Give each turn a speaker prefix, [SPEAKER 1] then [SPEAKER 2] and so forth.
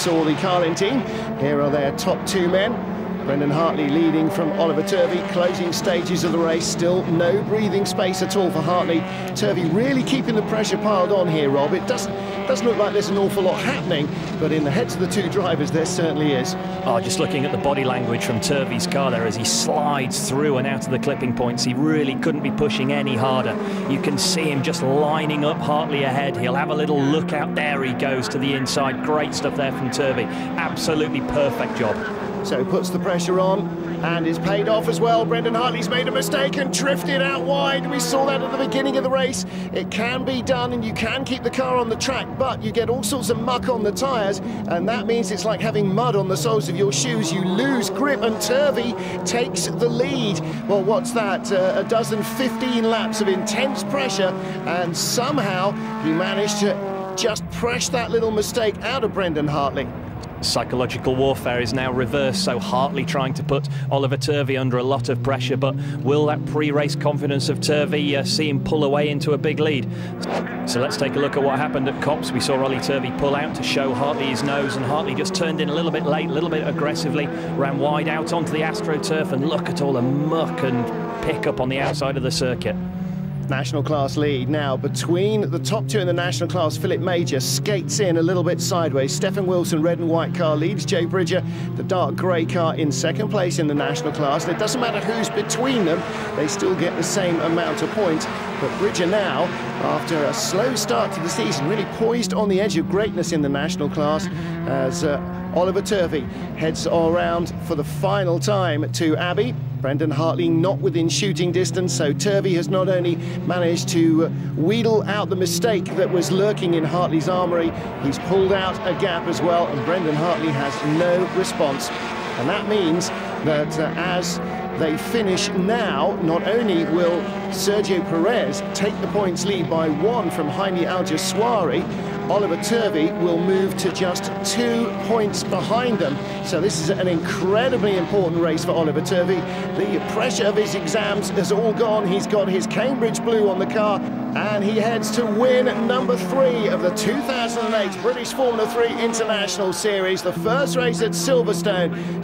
[SPEAKER 1] saw the Carlin team. Here are their top two men. Brendon Hartley leading from Oliver Turvey, closing stages of the race. Still no breathing space at all for Hartley. Turvey really keeping the pressure piled on here, Rob. It doesn't look like there's an awful lot happening, but in the heads of the two drivers there certainly is.
[SPEAKER 2] Oh, just looking at the body language from Turvey's car there as he slides through and out of the clipping points, he really couldn't be pushing any harder. You can see him just lining up Hartley ahead. He'll have a little look out. There he goes to the inside. Great stuff there from Turvey. Absolutely perfect job.
[SPEAKER 1] So puts the pressure on and is paid off as well. Brendon Hartley's made a mistake and drifted out wide. We saw that at the beginning of the race. It can be done and you can keep the car on the track, but you get all sorts of muck on the tyres, and that means it's like having mud on the soles of your shoes. You lose grip, and Turvey takes the lead. Well, what's that? A dozen, 15 laps of intense pressure, and somehow he managed to just press that little mistake out of Brendon Hartley.
[SPEAKER 2] Psychological warfare is now reversed, so Hartley trying to put Oliver Turvey under a lot of pressure, but will that pre-race confidence of Turvey see him pull away into a big lead? So let's take a look at what happened at Copse. We saw Ollie Turvey pull out to show Hartley his nose, and Hartley just turned in a little bit late, a little bit aggressively, ran wide out onto the AstroTurf, and look at all the muck and pickup on the outside of the circuit.
[SPEAKER 1] National class lead now between the top two in the national class. Philip Major skates in a little bit sideways. Stefan Wilson, red and white car, leads Jay Bridger, the dark grey car, in second place in the national class. And it doesn't matter who's between them, they still get the same amount of points. But Bridger now, after a slow start to the season, really poised on the edge of greatness in the national class as Oliver Turvey heads all around for the final time to Abbey. Brendon Hartley not within shooting distance, so Turvey has not only managed to wheedle out the mistake that was lurking in Hartley's armoury, he's pulled out a gap as well, and Brendon Hartley has no response. And that means that as they finish now, not only will Sergio Perez take the points lead by 1 from Jaime Alguersuari, Oliver Turvey will move to just 2 points behind them. So this is an incredibly important race for Oliver Turvey. The pressure of his exams has all gone. He's got his Cambridge blue on the car, and he heads to win number 3 of the 2008 British Formula 3 International Series, the first race at Silverstone.